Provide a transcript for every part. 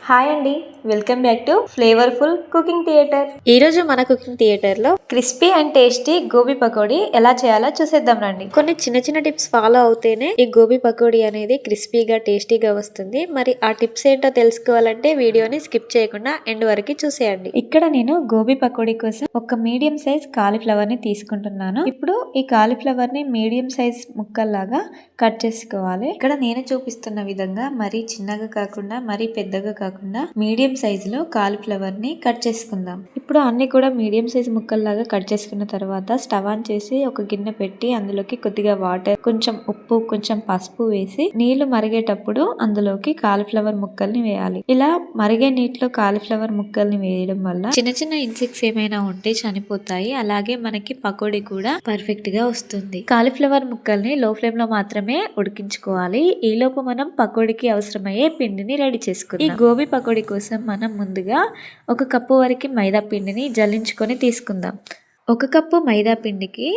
Hi అండి, welcome back to flavourful cooking theatre. ఈరోజు మన కుకింగ్ థియేటర్లో crispy and tasty gobi pakodi ఎలా చేయాలో చూసేద్దాం రండి. కొన్ని చిన్న చిన్న టిప్స్ ఫాలో అవుతేనే ఈ గోబీ పకోడీ అనేది క్రిస్పీగా టేస్టీగా వస్తుంది. మరి ఆ టిప్స్ ఏంటో తెలుసుకోవాలంటే వీడియోని స్కిప్ చేయకుండా ఎండ్ వరకు చూసేయండి. ఇక్కడ నేను గోబీ పకోడీ కోసం ఒక మీడియం సైజ్ కాలీఫ్లవర్ ని తీసుకుంటున్నాను. ఇప్పుడు ఈ కాలీఫ్లవర్ ని మీడియం సైజ్ ముక్కల్లాగా కట్ చేసుకోవాలి. ఇక్కడ నేను చూపిస్తున్న విధంగా మరీ చిన్నగా కాకుండా మరీ పెద్దగా కాకుండా మీడియం సైజు లో కాలీఫ్లవర్ ని కట్ చేసుకుందాం. ఇప్పుడు అన్ని కూడా మీడియం సైజ్ ముక్కల్లాగా కట్ చేసుకున్న తర్వాత స్టవ్ ఆన్ చేసి ఒక గిన్నె పెట్టి అందులోకి కొద్దిగా వాటర్, కొంచెం ఉప్పు, కొంచెం పసుపు వేసి నీళ్లు మరిగేటప్పుడు అందులోకి కాలీఫ్లవర్ ముక్కల్ని వేయాలి. ఇలా మరిగే నీటిలో కాలీఫ్లవర్ ముక్కల్ని వేయడం వల్ల చిన్న చిన్న ఇన్సెక్ట్స్ ఏమైనా ఉంటే చనిపోతాయి. అలాగే మనకి పకోడీ కూడా పర్ఫెక్ట్ గా వస్తుంది. కాలీఫ్లవర్ ముక్కల్ని లో ఫ్లేమ్ లో మాత్రమే ఉడికించుకోవాలి. ఈ లోపు మనం పకోడీకి అవసరమయ్యే పిండిని రెడీ చేసుకుందాం. ఈ గోబీ పకోడీ కోసం మనం ముందుగా 1 కప్పు వరకు మైదా పిండిని జల్లించుకొని తీసుకుందాం. 1 కప్పు మైదా పిండికి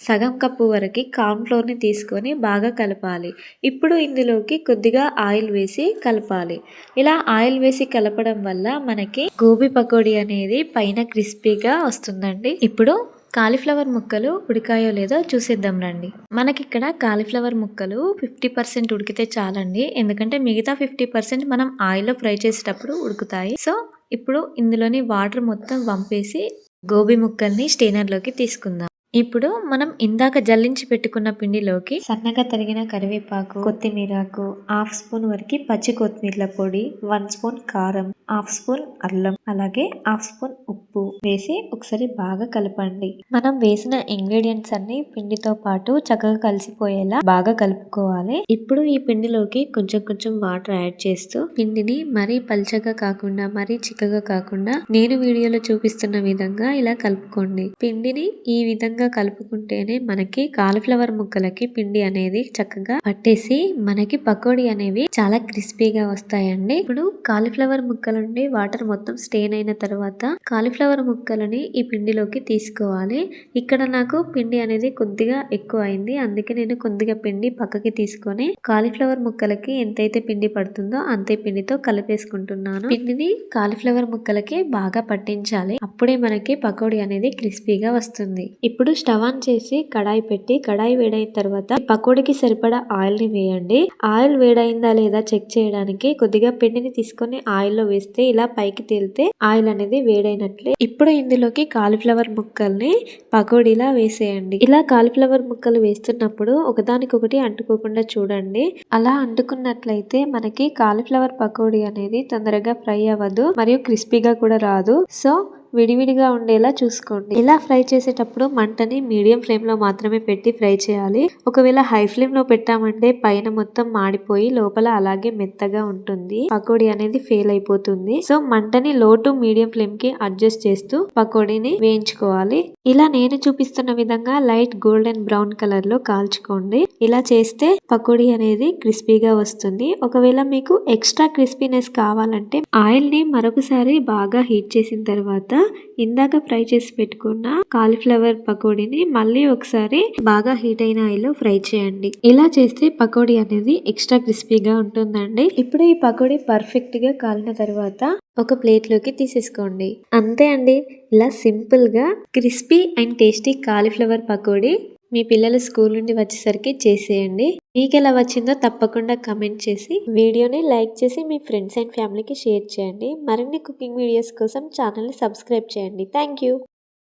సగం కప్పు వరకు కార్న్ ఫ్లోర్ ని తీసుకొని బాగా కలపాలి. ఇప్పుడు ఇందులోకి కొద్దిగా ఆయిల్ వేసి కలపాలి. ఇలా ఆయిల్ వేసి కలపడం వల్ల మనకి గోబీ పకోడీ అనేది పైన క్రిస్పీగా వస్తుందండి. ఇప్పుడు కాలీఫ్లవర్ ముక్కలు ఉడికాయో లేదో చూసేద్దాం రండి. మనకి ఇక్కడ కాలీఫ్లవర్ ముక్కలు 50% ఉడికితే చాలండి. ఎందుకంటే మిగతా 50% మనం ఆయిల్లో ఫ్రై చేసేటప్పుడు ఉడుకుతాయి. సో ఇప్పుడు ఇందులోని వాటర్ మొత్తం వంపేసి గోబీ ముక్కల్ని స్టెయినర్ లోకి తీసుకుందాం. ఇప్పుడు మనం ఇందాక జల్లించి పెట్టుకున్న పిండిలోకి సన్నగా తరిగిన కరివేపాకు, కొత్తిమీరకు, 1/2 స్పూన్ వరకు పచ్చి కొత్తిమీర పొడి, 1 స్పూన్ కారం, 1/2 స్పూన్ అల్లం, అలాగే 1/2 స్పూన్ ఉప్పు వేసి ఒకసారి బాగా కలపండి. మనం వేసిన ఇంగ్రీడియంట్స్ అన్ని పిండితో పాటు చక్కగా కలిసిపోయేలా బాగా కలుపుకోవాలి. ఇప్పుడు ఈ పిండిలోకి కొంచెం కొంచెం వాటర్ యాడ్ చేస్తూ పిండిని మరీ పల్చగా కాకుండా మరీ చిక్కగా కాకుండా నేను వీడియోలో చూపిస్తున్న విధంగా ఇలా కలుపుకోండి. పిండిని ఈ విధంగా కలుపుకుంటేనే మనకి కాలీఫ్లవర్ ముక్కలకి పిండి అనేది చక్కగా పట్టేసి మనకి పకోడీ అనేవి చాలా క్రిస్పీగా వస్తాయండి. ఇప్పుడు కాలీఫ్లవర్ ముక్కల నుండి వాటర్ మొత్తం స్టెయిన్ అయిన తర్వాత కాలీఫ్లవర్ ముక్కలని ఈ పిండిలోకి తీసుకోవాలి. ఇక్కడ నాకు పిండి అనేది కొద్దిగా ఎక్కువ అయింది, అందుకే నేను కొద్దిగా పిండి పక్కకి తీసుకొని కాలీఫ్లవర్ ముక్కలకి ఎంతైతే పిండి పడుతుందో అంతే పిండితో కలిపేసుకుంటున్నాను. పిండిని కాలీఫ్లవర్ ముక్కలకి బాగా పట్టించాలి. అప్పుడే మనకి పకోడీ అనేది క్రిస్పీగా వస్తుంది. ఇప్పుడు స్టవ్ ఆన్ చేసి కడాయి పెట్టి కడాయి వేడైన తర్వాత పకోడీకి సరిపడా ఆయిల్ ని వేయండి. ఆయిల్ వేడైందా లేదా చెక్ చేయడానికి కొద్దిగా పిండిని తీసుకొని ఆయిల్ లో వేస్తే ఇలా పైకి తేలితే ఆయిల్ అనేది వేడైనట్లే. ఇప్పుడు ఇందులోకి కాలీఫ్లవర్ ముక్కల్ని పకోడీలా వేసేయండి. ఇలా కాలీఫ్లవర్ ముక్కలు వేస్తున్నప్పుడు ఒకదానికొకటి అంటుకోకుండా చూడండి. అలా అంటుకున్నట్లయితే మనకి కాలీఫ్లవర్ పకోడీ అనేది తొందరగా ఫ్రై అవ్వదు మరియు క్రిస్పీగా కూడా రాదు. సో విడివిడిగా ఉండేలా చూసుకోండి. ఇలా ఫ్రై చేసేటప్పుడు మంటని మీడియం ఫ్లేమ్ లో మాత్రమే పెట్టి ఫ్రై చేయాలి. ఒకవేళ హై ఫ్లేమ్ లో పెట్టామంటే పైన మొత్తం మాడిపోయి లోపల అలాగే మెత్తగా ఉంటుంది. పకోడీ అనేది ఫెయిల్ అయిపోతుంది. సో మంటని లో టు మీడియం ఫ్లేమ్ కి అడ్జస్ట్ చేస్తూ పకోడీని వేయించుకోవాలి. ఇలా నేను చూపిస్తున్న విధంగా లైట్ గోల్డెన్ బ్రౌన్ కలర్ లో కాల్చుకోండి. ఇలా చేస్తే పకోడీ అనేది క్రిస్పీగా వస్తుంది. ఒకవేళ మీకు ఎక్స్ట్రా క్రిస్పీనెస్ కావాలంటే ఆయిల్ ని మరొకసారి బాగా హీట్ చేసిన తర్వాత ఇందాక ఫ్రై చేసి పెట్టుకున్న కాలీఫ్లవర్ పకోడీని మళ్ళీ ఒకసారి బాగా హీట్ అయిన ఆయిల్ లో ఫ్రై చేయండి. ఇలా చేస్తే పకోడీ అనేది ఎక్స్ట్రా క్రిస్పీగా ఉంటుందండి. ఇప్పుడు ఈ పకోడీ పర్ఫెక్ట్ గా కాలిన తర్వాత ఒక ప్లేట్ లోకి తీసేసుకోండి. అంతే అండి, ఇలా సింపుల్ గా crispy and tasty cauliflower pakodi మీ పిల్లలు స్కూల్ నుండి వచ్చేసరికి చేసేయండి. మీకు ఎలా వచ్చిందో తప్పకుండా కమెంట్ చేసి వీడియోని లైక్ చేసి మీ ఫ్రెండ్స్ అండ్ ఫ్యామిలీకి షేర్ చేయండి. మరిన్ని కుకింగ్ వీడియోస్ కోసం ఛానల్ని సబ్స్క్రైబ్ చేయండి. Thank you.